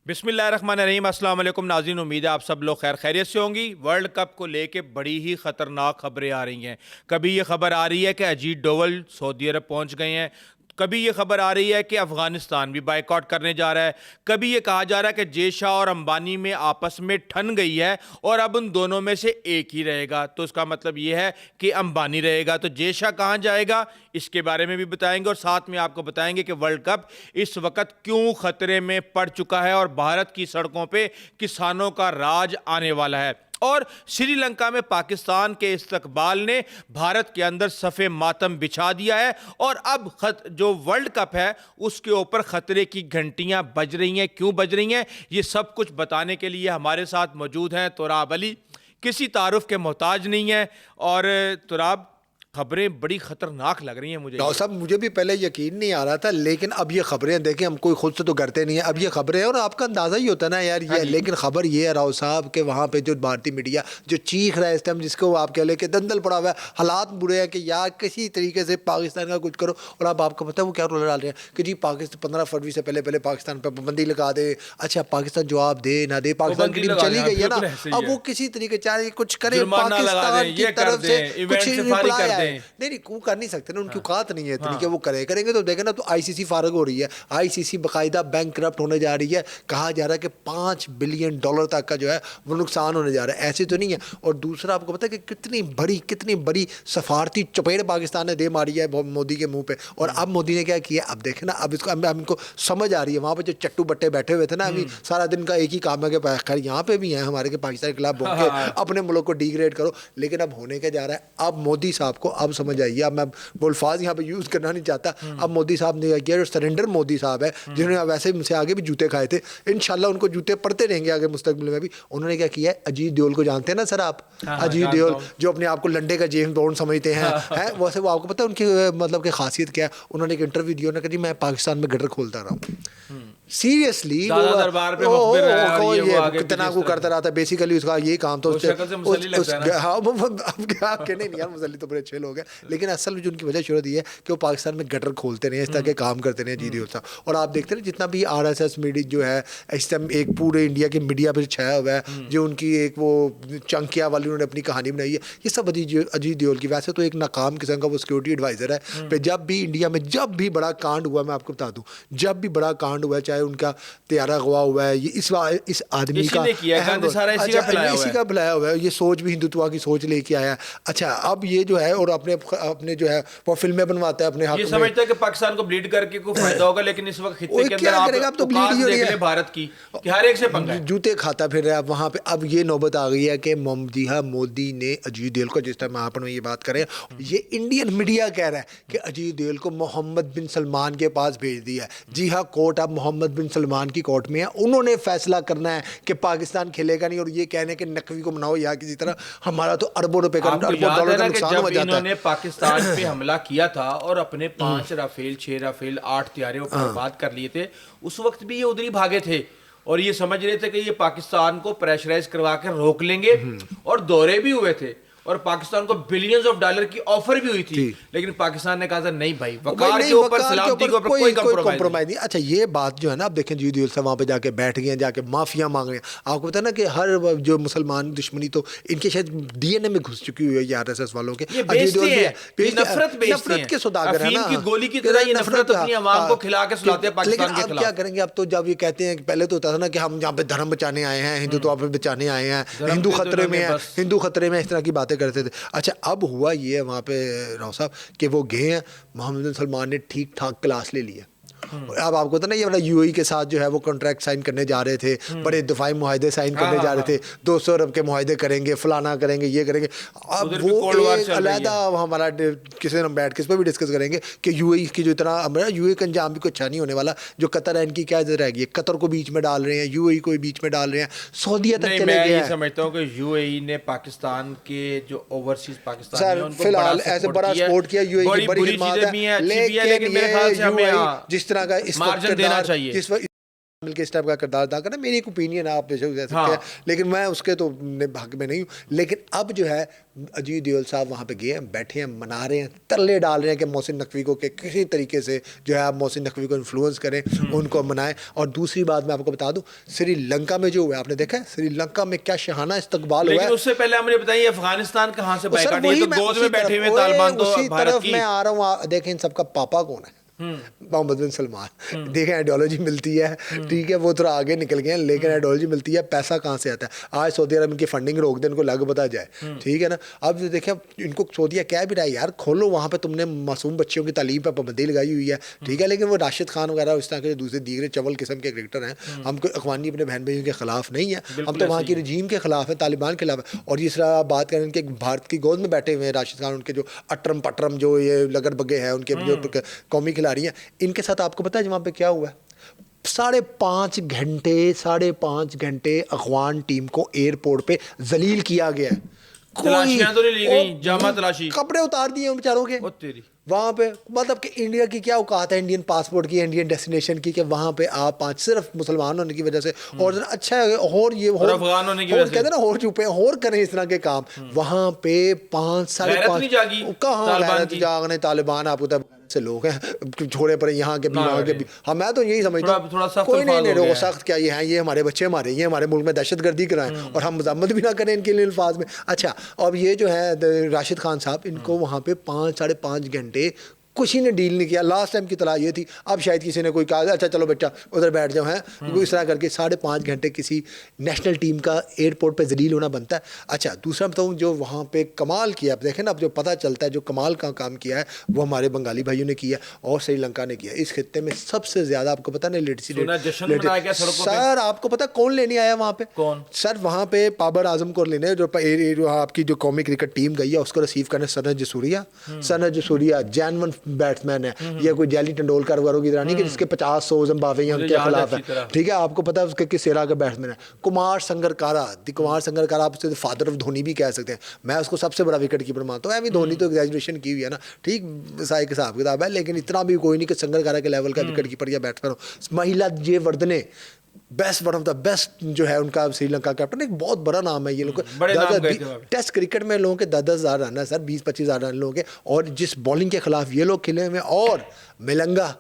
बिस्मिल्लाहिर्रहमानिर्रहीम, अस्सलाम वालेकुम नाज़रीन। उम्मीद है आप सब लोग खैर खैरियत से होंगी। वर्ल्ड कप को लेके बड़ी ही ख़तरनाक खबरें आ रही हैं। कभी ये खबर आ रही है कि अजीत डोवल सऊदी अरब पहुंच गए हैं, कभी ये खबर आ रही है कि अफगानिस्तान भी बाइकआउट करने जा रहा है, कभी ये कहा जा रहा है कि जय शाह और अंबानी में आपस में ठन गई है और अब उन दोनों में से एक ही रहेगा। तो उसका मतलब ये है कि अंबानी रहेगा, तो जय शाह कहाँ जाएगा, इसके बारे में भी बताएंगे और साथ में आपको बताएंगे कि वर्ल्ड कप इस वक्त क्यों खतरे में पड़ चुका है और भारत की सड़कों पे किसानों का राज आने वाला है। और श्रीलंका में पाकिस्तान के इस्तकबाल ने भारत के अंदर सफ़े मातम बिछा दिया है और अब जो वर्ल्ड कप है उसके ऊपर खतरे की घंटियां बज रही हैं। क्यों बज रही हैं, ये सब कुछ बताने के लिए हमारे साथ मौजूद हैं तुराब अली। किसी तारुफ के मोहताज नहीं है। और तुराब, खबरें बड़ी खतरनाक लग रही हैं मुझे। डॉक्टर साहब, मुझे भी पहले यकीन नहीं आ रहा था, लेकिन अब ये खबरें देखें, हम कोई खुद से तो करते नहीं है, अब ये खबरें हैं और आपका अंदाज़ा ही होता है ना यार ये। लेकिन खबर ये है राव साहब के वहाँ पे जो भारतीय मीडिया जो चीख रहा है इस टाइम, जिसको आप कह ले कि दंदल पड़ा हुआ है, हालात बुरे हैं कि यार किसी तरीके से पाकिस्तान का कुछ करो। और अब आपको पता है वो क्या रोल डाल रहे हैं कि जी पाकिस्तान 15 फरवरी से पहले पाकिस्तान पर पाबंदी लगा दे। अच्छा, पाकिस्तान जवाब दे ना दे, पाकिस्तान की टीम चली गई है ना, अब वो किसी तरीके चाहे कुछ करे पाकिस्तान की तरफ से कुछ रिप्लाई आए। नहीं, कर नहीं सकते ना, उनकी औकात नहीं है इतनी कि वो करेंगे। तो देखें ना, तो आईसीसी फारग हो रही है, आईसीसी बाकायदा बैंक करप्ट होने जा रही है। कहा जा रहा है कि $5 बिलियन तक का जो है वो नुकसान होने जा रहा है। ऐसे तो नहीं है। और दूसरा, आपको पता है कि कितनी बड़ी सफारती चपेट पाकिस्तान ने दे मारी है मोदी के मुंह पे। और अब मोदी ने क्या किया, अब देखें ना, अब इसको अब इनको समझ आ रही है। वहाँ पे जो चट्टू बट्टे बैठे हुए थे ना, अभी सारा दिन का एक ही काम है कि खैर यहाँ पे भी है हमारे के पाकिस्तान के खिलाफ बोल के अपने मुल्क को डिग्रेड करो। लेकिन अब होने क्या जा रहा है, अब मोदी साहब को अब समझ आइए। अब मैं वो अल्फाज यहाँ पे यूज़ करना नहीं चाहता। अब मोदी साहब ने किया, जो सरेंडर मोदी साहब है, जिन्होंने वैसे ही मुझसे आगे भी जूते खाए थे, इंशाल्लाह उनको जूते पड़ते रहेंगे आगे मुस्तकबिल में भी। उन्होंने क्या किया है, अजीत देओल को जानते हैं ना सर आप, अजीत देओल जो अपने आप को लंडे का जेम्स बॉन्ड समझते हैं, है वैसे वो आपको पता है उनकी मतलब की खासियत क्या है। उन्होंने एक इंटरव्यू दिया, उन्होंने कहा जी मैं पाकिस्तान में गटर खोलता रहा हूँ। सीरियसली कितना को करता रहा था, बेसिकली उसका यही काम था। हाँ, अब क्या कहने नहीं यार, मुसल्ली तो बड़े अच्छे लोग हैं, लेकिन असल में जो उनकी वजह शुरू दी है कि वो पाकिस्तान में गटर खोलते रहे, इस तरह के काम करते रहे जी साहब। और आप देखते हैं जितना भी आरएसएस मीडिया जो है इस टाइम एक पूरे इंडिया की मीडिया पर छाया हुआ है, जो उनकी एक वो चंकिया वाली उन्होंने अपनी कहानी बनाई है, ये सब अजीत देओल की। वैसे तो एक नाकाम किस्म का वो सिक्योरिटी एडवाइजर है, पे जब भी इंडिया में जब भी बड़ा कांड हुआ, मैं आपको बता दूं, जब भी बड़ा कांड हुआ, चाहे उनका त्यारा गवा हुआ है, ये इस आदमी का इसी का फैलाया हुआ है। ये सोच भी हिंदुत्व की सोच लेके आया। अच्छा, अब ये जो है और अपने जो है वो फिल्में बनवाता है अपने हक में, समझता है कि पाकिस्तान को ब्लीड करके कोई फायदा होगा। लेकिन इस वक्त खित्ते के अंदर आप तो ब्लीड ही हो रही है भारत की, कि हर एक से पंगा है, जूते खाता फिर रहा है वहां पे। अब ये नौबत आ गई है कि मोदी ने अजीत देओल को, जिस टाइम अपन ये बात करें, ये इंडियन मीडिया कह रहा है कि अजीत देओल को मोहम्मद बिन सलमान के पास भेज दिया है। जी हाँ, कोर्ट अब मोहम्मद बिन सलमान की कोर्ट में है, उन्होंने फैसला करना है कि पाकिस्तान खेलेगा नहीं। और ये कहने के नकवी को मनाओ या किसी तरह, हमारा तो अरबों रुपए का डॉलर का नुकसान हो जाता है। पाकिस्तान पे हमला किया था और अपने 5 राफेल 6 राफेल 8 त्यारे बर्बाद कर लिए थे, उस वक्त भी ये उधर ही भागे थे और ये समझ रहे थे कि ये पाकिस्तान को प्रेशराइज करवा कर रोक लेंगे। और दौरे भी हुए थे और पाकिस्तान को बिलियंस ऑफ डॉलर की ऑफर भी हुई थी, लेकिन पाकिस्तान ने कहा था नहीं भाई, वकार के ऊपर सलामती के ऊपर कोई कंप्रोमाइज नहीं। अच्छा, ये बात जो है ना, आप देखें जी देओल साहब वहाँ पे जाके बैठ गए, जाके माफिया मांग रहे हैं। आपको पता है ना कि हर जो मुसलमान दुश्मनी तो इनके शायद डीएनए में घुस चुकी हुई है आरएसएस वालों के। नफरत के सौदागर है ना, गोली की तरह ये नफरत अपनी आवाम को खिला के सुलाते हैं पाकिस्तान के खिलाफ। क्या करेंगे अब तो, जब ये कहते हैं, पहले तो होता था ना कि हम यहाँ पे धर्म बचाने आए हैं, हिंदुत्व पे बचाने आए हैं, हिंदू खतरे में है, हिंदू खतरे में, इस तरह की बातें करते थे। अच्छा, अब हुआ ये वहाँ पे राव साहब कि वो गए हैं, मोहम्मद बिन सलमान ने ठीक ठाक क्लास ले लिया। अब आपको तो ना ये वाला यूएई के साथ जो है वो कॉन्ट्रैक्ट साइन करने जा रहे थे, बड़े दफाई मुआहदे साइन करने जा रहे थे, 200 अरब के मुआहदे करेंगे, फलाना करेंगे, ये करेंगे। अब वो एक अलहदा हमारा किसी दिन बैठ के इस पर भी डिस्कस करेंगे कि यूएई की जो इतना यूएई का अंजाम भी कुछ अच्छा नहीं होने वाला। जो कतर है, इनकी क्या इज्जत रहेगी, कतर को बीच में डाल रहे हैं, यूएई को बीच में डाल रहे हैं, सऊदीया तक चले गए हैं। समझता हूँ कि यूएई ने पाकिस्तान के जो ओवरसीज पाकिस्तान फिलहाल ऐसे बड़ा सपोर्ट किया, यूएई की बड़ी खिदमत है, लेकिन जिस तरह का इस देना चाहिए। मिलके इस टाइप का किरदार अदा करना, मेरी एक ओपिनियन है, आप बेशक कह सकते हाँ। हैं, लेकिन मैं उसके तो भाग में नहीं हूँ। लेकिन अब जो है अजीत देओल साहब वहाँ पे गए हैं, बैठे हैं, मना रहे हैं, तरले डाल रहे हैं कि मोहसिन नकवी को, कि किसी तरीके से जो है आप मोहसिन नकवी को इन्फ्लुएंस करें, उनको मनाएं। और दूसरी बात मैं आपको बता दूं, श्रीलंका में जो हुआ आपने देखा है, श्रीलंका में क्या शहाना इस्तकबाल हुआ लेकिन है। उससे पहले आप मुझे बताइए अफगानिस्तान कहाँ से सर बाइकाट, ये वही तो मैं गोद उसी में बैठे हुए तरफ- तालिबान तो उसी भारत तरफ की। मैं आ रहा हूँ। देखें इन सबका पापा कौन है? मोहम्मद बिन सलमान। देखें आइडियोलॉजी मिलती है, ठीक है, वो थोड़ा आगे निकल गए हैं, लेकिन आइडियोलॉजी मिलती है, पैसा कहाँ से आता है? आज सऊदी अरब इनकी फंडिंग रोक दे, इनको लग बता जाए, ठीक है ना। अब जो देखें इनको सऊदीया कह भी रहा है, यार खोलो वहाँ पे, तुमने मासूम बच्चों की तालीम पर पाबंदी लगाई हुई है, ठीक है, लेकिन वो राशिद खान वगैरह इस तरह के दूसरे दीगरे चवल किस्म के क्रिकेटर हैं, हमको अखवानी अपने बहन भाइयों के खिलाफ नहीं है, हम तो वहाँ की रजीम के खिलाफ है, तालिबान के खिलाफ है। और जिस तरह आप बात करें कि भारत की गोद में बैठे हुए हैं राशिद खान, उनके जो अटरम पटरम जो ये लगड़ बग्गे हैं, उनके जो कौमी खिलाड़ी हैं, इनके साथ आपको पता है वहाँ पे क्या हुआ है? 5.5 घंटे अफगान टीम को एयरपोर्ट पे जलील किया गया है। तलाशियां तो नहीं ली गई, जामा तलाशी, कपड़े उतार दिए उन बेचारों के ओ तेरी। वहाँ पे। मतलब कि इंडिया की क्या औकात है, इंडियन पासपोर्ट की, इंडियन डेस्टिनेशन की, कि वहाँ पे आप पाँच सिर्फ मुसलमान होने की वजह से, और अच्छा है, और ये और अफगान होने की वजह से कहते हैं ना, और चुपे और करें इस तरह के काम। वहाँ पे 5 साढ़े गैरत 5 नहीं जागी कहाँ तालिबान गैरत की? जागने तालिबान, आपको तो से लोग हैं छोड़े पर यहाँ के भी वहाँ के भी। हाँ मैं तो यही समझता हूँ थोड़ा सख्त कोई नहीं अल्फाज हो गया है। सख्त क्या, ये हैं, ये हमारे बच्चे हमारे, ये हमारे मुल्क में दहशतगर्दी कराएं और हम मजम्मत भी ना करें इनके लिए अल्फाज में। अच्छा, अब ये जो है राशिद खान साहब, इनको वहाँ पे 5 साढ़े 5 घंटे कुछ ही ने डील नहीं किया। लास्ट टाइम की तलाश ये थी, अब शायद किसी ने कोई कहा अच्छा चलो बच्चा उधर बैठ जाओ, हैं इस तरह करके 5.5 घंटे किसी नेशनल टीम का एयरपोर्ट पे जलील होना बनता है। अच्छा, दूसरा बताऊँ जो वहाँ पे कमाल किया, आप देखें ना, अब जो पता चलता है जो कमाल का काम किया है वो हमारे बंगाली भाइयों ने किया और श्रीलंका ने किया। इस खित्ते में सबसे ज़्यादा आपको पता नहीं लिटरेसी सर, आपको पता कौन लेने आया वहाँ पे? कौन सर? वहाँ पे बाबर आजम को लेने, जो आपकी जो कौमी क्रिकेट टीम गई है उसको रिसीव करने सनत जसूरिया। सनत जसूरिया जैनवन बैट्समैन है, ये कोई जैली टंडोलकर वगैरह की तरह नहीं कि जिसके 50-100 ज़िम्बाब्वे उनके खिलाफ है, ठीक है। आपको पता है उसके किस एरा का बैट्समैन है? कुमार संगकारा। कुमार संगकारा आप उससे फादर ऑफ धोनी भी कह सकते हैं। मैं उसको सबसे बड़ा विकेट कीपर मानता हूँ। अभी धोनी तो एग्जैजरेशन की हुई है ना, ठीक, साई के हिसाब किताब है, लेकिन इतना भी कोई नहीं कि संगकारा के लेवल का विकेट कीपर या बैट्समैन हो। महिला Jayewardene, best, one of the best जो है उनका श्रीलंका कैप्टन, एक बहुत बड़ा नाम है ये लोग। टेस्ट क्रिकेट में लोगों के 10-10 हज़ार रन है सर, 20-25 हज़ार रन लोगों के, और जिस बॉलिंग के खिलाफ ये लोग खेले हुए, और मिलंगा,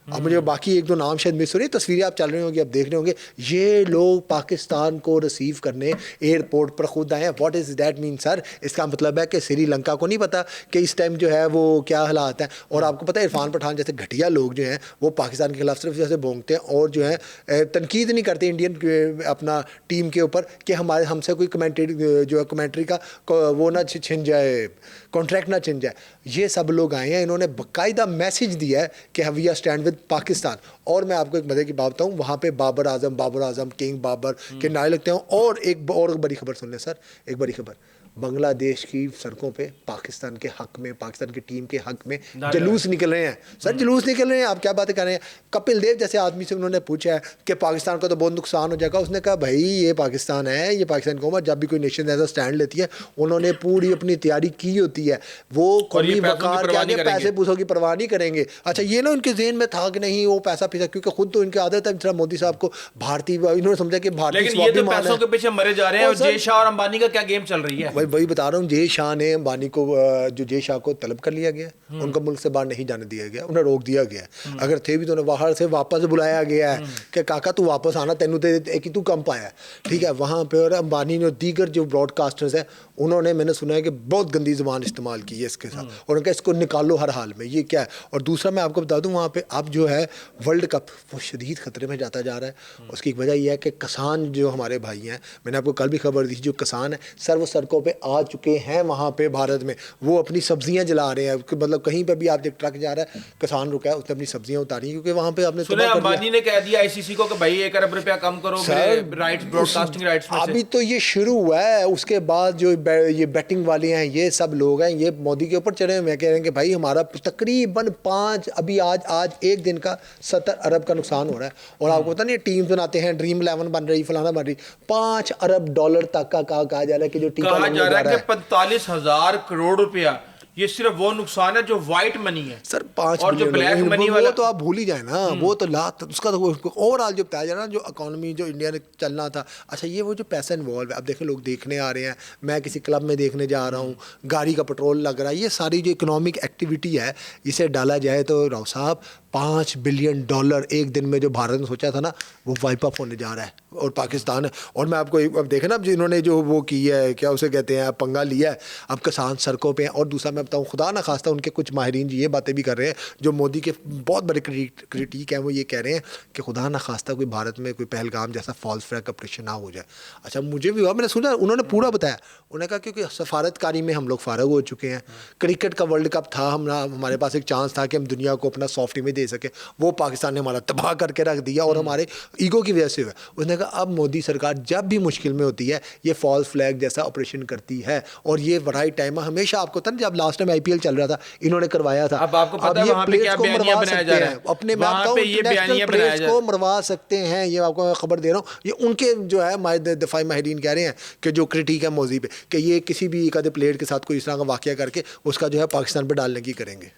अब मुझे बाकी एक दो नाम शायद मिस हो रही है, तस्वीरें आप चल रही होंगी, आप देख रहे होंगे, ये लोग पाकिस्तान को रिसीव करने एयरपोर्ट पर खुद आए हैं। What is that mean sir? इसका मतलब है कि श्रीलंका को नहीं पता कि इस टाइम जो है वो क्या हालात हैं। और आपको पता है इरफान पठान जैसे घटिया लोग जो हैं वो पाकिस्तान के खिलाफ सिर्फ जैसे भोंगते हैं और जो है तनकीद नहीं करते इंडियन अपना टीम के ऊपर कि हमारे हमसे कोई कमेंट्री जो है कमेंट्री का वो ना छिन जाए, कॉन्ट्रैक्ट ना छिन जाए। ये सब लोग आए हैं, इन्होंने बाकायदा मैसेज दिया है कि we are stand with Pakistan. और मैं आपको एक मजे की बात बताऊँ, वहाँ पे बाबर आजम किंग बाबर के नारे लगते हैं। और एक और बड़ी खबर सुन लें सर, एक बड़ी खबर, बांग्लादेश की सड़कों पे पाकिस्तान के हक में, पाकिस्तान की टीम के हक में जुलूस निकल रहे हैं सर, जुलूस निकल रहे हैं। आप क्या बातें कर रहे हैं? कपिल देव जैसे आदमी से उन्होंने पूछा है कि पाकिस्तान को तो बहुत नुकसान हो जाएगा, उसने कहा भाई ये पाकिस्तान है, ये पाकिस्तान कौम है, जब भी कोई नेशन ऐसा स्टैंड लेती है उन्होंने पूरी अपनी तैयारी की होती है, वो कौमी वकार के आगे पैसे पूसों की परवाह नहीं करेंगे। अच्छा, ये ना उनके जहन में था कि नहीं वो पैसा पीसा, क्योंकि खुद तो इनकी आदत है, जरा मोदी साहब को भारतीय, इन्होंने समझा कि भारतीय स्वाभिमान पैसों के पीछे मरे जा रहे हैं। जय शाह और अंबानी का क्या गेम चल रही है? वही बता रहा हूँ, जय शाह ने अंबानी को, जो जय शाह को तलब कर लिया गया, उनको मुल्क से बाहर नहीं जाने दिया गया, उन्हें रोक दिया गया। अगर थे भी तो उन्हें बाहर से वापस बुलाया गया है कि काका तू वापस आना, तेनू तो एक ही तू कम पाया, ठीक है, वहाँ पे। और अंबानी ने दीगर जो ब्रॉडकास्टर्स हैं उन्होंने, मैंने सुना है कि बहुत गंदी ज़ुबान इस्तेमाल की है इसके साथ, और उनका इसको निकालो हर हाल में, ये क्या है। और दूसरा मैं आपको बता दूँ, वहाँ पे अब जो है वर्ल्ड कप वो शदीद ख़तरे में जाता जा रहा है। उसकी एक वजह यह है कि किसान जो हमारे भाई हैं, मैंने आपको कल भी खबर दी, जो किसान है सर वो सड़कों पर आ चुके हैं वहाँ पे भारत में, वो अपनी सब्जियां जला रहे हैं। मतलब कहीं पे भी आप एक ट्रक जा रहा है, किसान रुका है, उसने अपनी सब्जियां उतारी, क्योंकि वहाँ पे आपने सुना अंबानी ने कह दिया आईसीसी को कि भाई 1 अरब रुपया कम करो मेरे राइट्स, ब्रॉडकास्टिंग राइट्स में से। अभी तो ये शुरू हुआ है, उसके बाद जो ये बैटिंग वाले हैं, ये सब लोग हैं, ये मोदी के ऊपर चढ़े हुए हैं, कह रहे हैं कि भाई हमारा तकरीबन 5 अभी आज एक दिन का 70 अरब का नुकसान हो रहा है। और आपको पता नहीं टीम बनाते हैं, ड्रीम 11 बन रही, फलाना बन रही, $5 अरब तक का कहा जा रहा है कि जो टीका कहा जा रहा है कि 45,000 करोड़ रुपया ये सिर्फ वो नुकसान है जो व्हाइट मनी है सर 5 और जो बिलियन ब्लैक लोग हैं, मनी वो वाला तो आप भूल ही जाए ना, वो तो लाख उसका तो ओवरऑल जो बताया जा रहा है जो इकोनॉमी जो इंडिया ने चलना था। अच्छा ये वो जो पैसा इन्वॉल्व है, अब देखें लोग देखने आ रहे हैं, मैं किसी क्लब में देखने जा रहा हूँ, गाड़ी का पेट्रोल लग रहा है, ये सारी जो इकोनॉमिक एक्टिविटी है इसे डाला जाए तो राव साहब $5 बिलियन एक दिन में जो भारत ने सोचा था ना वो वाइप अप होने जा रहा है। और पाकिस्तान और मैं आपको अब देखें ना, अब जिन्होंने जो वो की है क्या उसे कहते हैं पंगा लिया है, अब किसान सड़कों पे हैं। और दूसरा मैं बताऊं खुदा ना खास्ता उनके कुछ माहिरीन जी ये बातें भी कर रहे हैं जो मोदी के बहुत बड़े क्रिटिक हैं, वो ये कह रहे हैं कि खुदा ना खास्ता कोई भारत में कोई पहलगाम जैसा फॉल्स फ्लैग ऑपरेशन ना हो जाए। अच्छा मुझे भी हुआ, मैंने सुना उन्होंने पूरा बताया, उन्होंने कहा क्योंकि सफारतकारी में हम लोग फारग हो चुके हैं, क्रिकेट का वर्ल्ड कप था, हमारे पास एक चांस था कि हम दुनिया को अपना सॉफ्ट इमेज दे सके, वो पाकिस्तान ने हमारा तबाह करके रख दिया और हमारे ईगो की वजह से हुआ। उसने कहा अब मोदी सरकार जब भी मुश्किल में होती है ये फॉल्स फ्लैग जैसा ऑपरेशन करती है और ये राइट टाइम है। हमेशा आपको था जब लास्ट टाइम आईपीएल चल रहा था इन्होंने करवाया था, अब आपको पता है वहां पे क्या बयानिया बनाया जा रहा है, अपने मैं वहां पे ये बयानिया बनाया जा रहा है, को मरवा सकते हैं, ये आपको मैं खबर दे रहा हूँ। ये उनके जो है दफाई माहिरीन कह रहे हैं कि जो क्रिटिक है मोदी पे कि ये किसी भी एक आधे प्लेयर के साथ कोई इस तरह का वाकया करके उसका जो है पाकिस्तान पर डालने की करेंगे।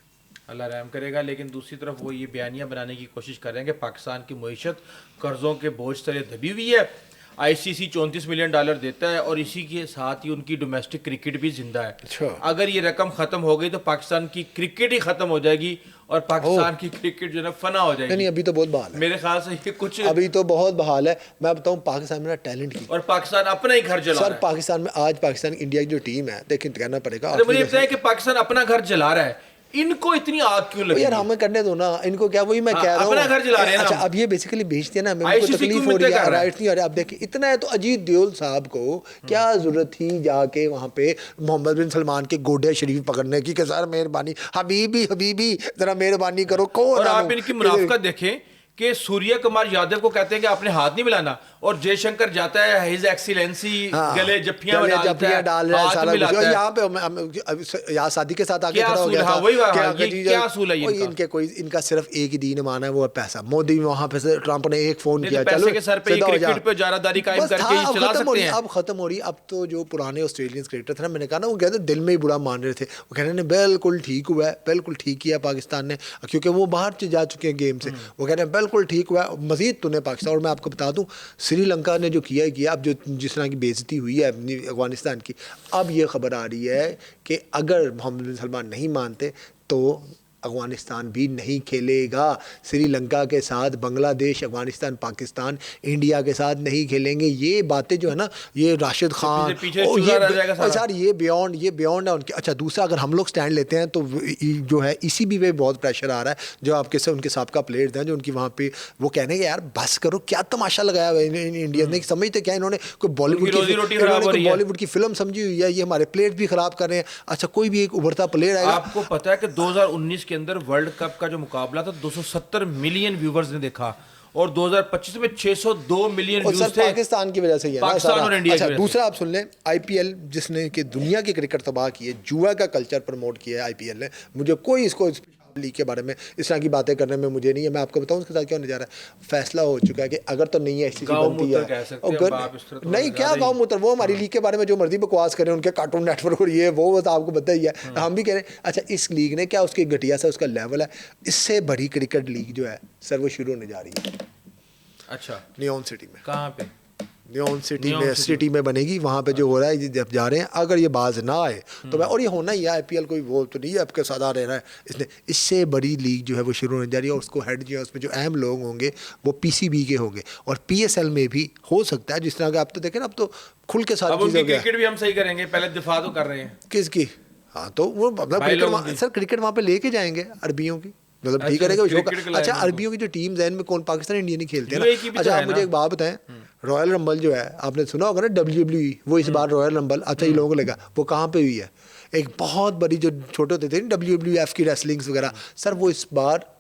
अल्लाह रहम करेगा। लेकिन दूसरी तरफ वो ये बयानियां बनाने की कोशिश कर रहे हैं कि पाकिस्तान की मईशत कर्ज़ों के बोझ तले दबी हुई है, आईसीसी $34 मिलियन देता है और इसी के साथ ही उनकी डोमेस्टिक क्रिकेट भी जिंदा है। अच्छा। अगर ये रकम ख़त्म हो गई तो पाकिस्तान की क्रिकेट ही ख़त्म हो जाएगी और पाकिस्तान की क्रिकेट जो है फना हो जाएगी। नहीं अभी तो बहुत बहाल है, मेरे ख्याल से ये कुछ अभी तो बहुत बहाल है। मैं बताऊं पाकिस्तान में ना टैलेंट की, और पाकिस्तान अपना ही घर जला रहा सर है। पाकिस्तान में आज पाकिस्तान इंडिया की जो टीम है देखिए कहना पड़ेगा, अरे मुझे बताया कि पाकिस्तान अपना घर जला रहा है, इनको इतनी आग क्यों लगी? यार हमें करने दो ना इनको, क्या वही मैं कह रहा हूँ अपना घर जला रहे हैं अच्छा ना। अब ये बेसिकली बेचते हैं ना, हमें ICC उनको तकलीफ क्यों हो रही मिलते है, कर रहा है? राइट नहीं हो रहा। अब देखिए इतना है तो अजीत देओल साहब को क्या जरूरत थी जाके वहाँ पे मोहम्मद बिन सलमान के गोडे शरीफ पकड़ने की कि सर मेहरबानी हबीबी हबीबी जरा मेहरबानी करो। कौन और आप इनकी मुनाफिकत देखें कि सूर्य कुमार यादव को कहते हैं कि आपने हाथ नहीं मिलाना और जयशंकर जाता है हिज एक्सीलेंसी गले जप्पियां डाल रहा है सारा कुछ। यहाँ पे यहाँ शादी के साथ आके खड़ा हो गया था, क्या असूल है इनका? इनके कोई इनका सिर्फ एक ही दीन माना है वो है पैसा। मोदी वहाँ पे से ट्रंप ने एक फोन किया, पैसे के सर पे क्रिकेट पे जारादारी कायम करके ये चला सकते हैं। अब खत्म हो रही। अब तो जो पुराने ऑस्ट्रेलियन क्रिकेटर थे ना, मैंने कहा ना वो कहते दिल में ही बुरा मान रहे थे, वो कहने बिल्कुल ठीक हुआ है, बिल्कुल ठीक किया पाकिस्तान ने क्योंकि वो बाहर जा चुके हैं गेम से। वो कहते हैं बिल्कुल ठीक हुआ है, मजीद तूने पाकिस्तान। और मैं आपको बता दूं श्रीलंका ने जो किया अब जो जिस तरह की बेइज्जती हुई है अफगानिस्तान की, अब ये खबर आ रही है कि अगर मोहम्मद बिन सलमान नहीं मानते तो अफगानिस्तान भी नहीं खेलेगा। श्रीलंका के साथ बांग्लादेश, अफगानिस्तान, पाकिस्तान इंडिया के साथ नहीं खेलेंगे। ये बातें जो है ना ये राशिद खान सर ये बियॉन्ड है उनके। अच्छा दूसरा अगर हम लोग स्टैंड लेते हैं तो जो है इसी भी वे बहुत प्रेशर आ रहा है जो आपके से उनके साहब का प्लेयर्स हैं जो उनकी वहाँ पे वो कहने के यार बस करो क्या तमाशा लगाया हुआ है इंडिया ने। समझते क्या इन्होंने कोई बॉलीवुड की फिल्म समझी हुई है, ये हमारे प्लेयर्स भी खराब कर रहे हैं। अच्छा कोई भी एक उभरता प्लेयर आएगा। आपको पता है कि 2019 के अंदर वर्ल्ड कप का जो मुकाबला था 270 मिलियन व्यूवर्स ने देखा और 2025 में 602 मिलियन व्यूज थे। पाकिस्तान की वजह से ही है पाकिस्तान और इंडिया अच्छा की वजह दूसरा आप सुन लें आईपीएल जिसने कि दुनिया की क्रिकेट तबाह की है, जुआ का कल्चर प्रमोट किया है आईपीएल ने। मुझे कोई इसको लीग के बारे में इस तरह की बातें करने में मुझे नहीं है। मैं आपको बताऊं उसके साथ क्या होने जा रहा है। फैसला हो चुका है कि अगर तो नहीं है ऐसी बनती है नहीं क्या गाँव मूत्र, वो हमारी लीग के बारे में जो मर्जी बकवास करें, उनके कार्टून नेटवर्क और ये वो तो आपको पता ही है, हम भी कह रहे हैं। अच्छा इस लीग ने क्या उसकी घटिया सा उसका लेवल है, इससे बड़ी क्रिकेट लीग जो है सर वो शुरू होने जा रही है। अच्छा नियोन सिटी में, कहाँ पे? नियोन सिटी में बनेगी। वहाँ पे जो हो रहा है जब जा रहे हैं, अगर ये बाज ना आए तो मैं, और ये होना ही है, आईपीएल कोई वो तो नहीं है आपके साथ आ रहा है इसने, इससे बड़ी लीग जो है वो शुरू होने जा रही है। और उसको हेड जो है उसमें जो अहम लोग होंगे वो पीसीबी के होंगे और पीएसएल में भी हो सकता है। जिस तरह का आप तो देखें ना अब तो खुल के साथ क्रिकेट भी हम सही करेंगे, पहले दिफा तो कर रहे हैं किसकी। हाँ तो वो मतलब सर क्रिकेट वहाँ पे लेके जाएंगे अरबियों की, मतलब ठीक करेगा। अच्छा अरबियों की जो टीम्स हैं इनमें कौन पाकिस्तान इंडिया नहीं खेलते ना। अच्छा आप मुझे एक बात बताएं, रॉयल रंबल जो है आपने सुना होगा ना WWE, वो इस बार रॉयल रंबल अच्छा ये लोगों को लगा वो कहाँ पे हुई है। एक बहुत बड़ी जो छोटे होते थे ना WWF की रेसलिंग्स वगैरह सर वो इस बार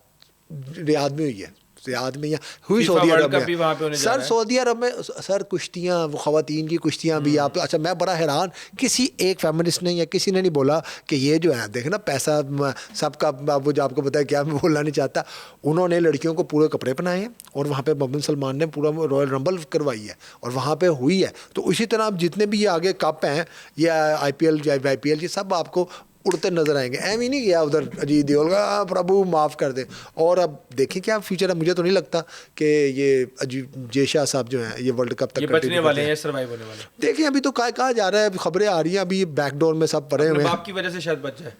रियाद में हुई है। रियाद में या हुई सऊदी अरब में सर, सऊदी अरब में सर कुश्तियाँ, वो ख़वातीन की कुश्तियाँ भी आप। अच्छा मैं बड़ा हैरान, किसी एक फेमिनिस्ट ने या किसी ने नहीं बोला कि ये जो है देखे ना पैसा सबका, वो जो आपको पता है क्या मैं बोलना नहीं चाहता, उन्होंने लड़कियों को पूरे कपड़े पहनाए हैं और वहाँ पे मोहम्मद सलमान ने पूरा रॉयल रंबल करवाई है और वहाँ पे हुई है। तो इसी तरह आप जितने भी ये आगे कप हैं या IPL या IPL ये सब आपको उड़ते नजर आएंगे। एम ही नहीं गया उधर अजीत देओल का, प्रभु माफ़ कर दे। और अब देखें क्या फ्यूचर है, मुझे तो नहीं लगता कि ये अजीब जेशा साहब जो हैं ये वर्ल्ड कप तक ये बचने वाले हैं, सर्वाइव होने वाले हैं। देखिए अभी तो कहा जा रहा है, खबरें आ रही हैं अभी, बैकडोर में सब पड़े हुए हैं। बाप की वजह से शायद बच जाए।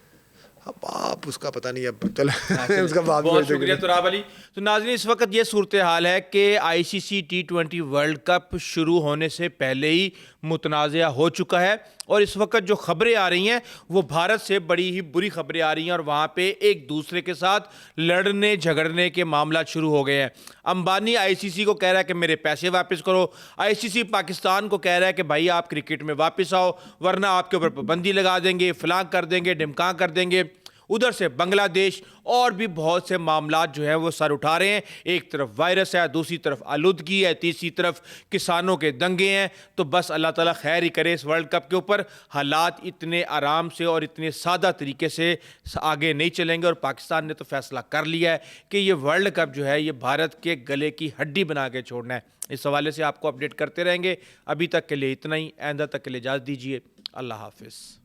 अब बाप उसका पता नहीं, अब चले उसका बाप भी बहुत बच जाएगा। शुक्रिया तुराब अली। तो नाज़रीन, इस वक्त ये सूरत हाल है कि ICC T20 वर्ल्ड कप शुरू होने से पहले ही मुतनाज़ा हो चुका है, और इस वक्त जो खबरें आ रही हैं वो भारत से बड़ी ही बुरी खबरें आ रही हैं, और वहाँ पे एक दूसरे के साथ लड़ने झगड़ने के मामला शुरू हो गए हैं। अंबानी ICC को कह रहा है कि मेरे पैसे वापस करो, ICC पाकिस्तान को कह रहा है कि भाई आप क्रिकेट में वापस आओ वरना आपके ऊपर पाबंदी लगा देंगे, फलां कर देंगे, ढिमकां कर देंगे। उधर से बांग्लादेश और भी बहुत से मामलात जो हैं वो सर उठा रहे हैं। एक तरफ वायरस है, दूसरी तरफ आलूदगी है, तीसरी तरफ किसानों के दंगे हैं। तो बस अल्लाह ताला खैर ही करे इस वर्ल्ड कप के ऊपर। हालात इतने आराम से और इतने सादा तरीके से आगे नहीं चलेंगे, और पाकिस्तान ने तो फैसला कर लिया है कि ये वर्ल्ड कप जो है ये भारत के गले की हड्डी बना के छोड़ना है। इस हवाले से आपको अपडेट करते रहेंगे। अभी तक के लिए इतना ही, आइंदा तक के लिए इजाज़त दीजिए। अल्लाह हाफिज़।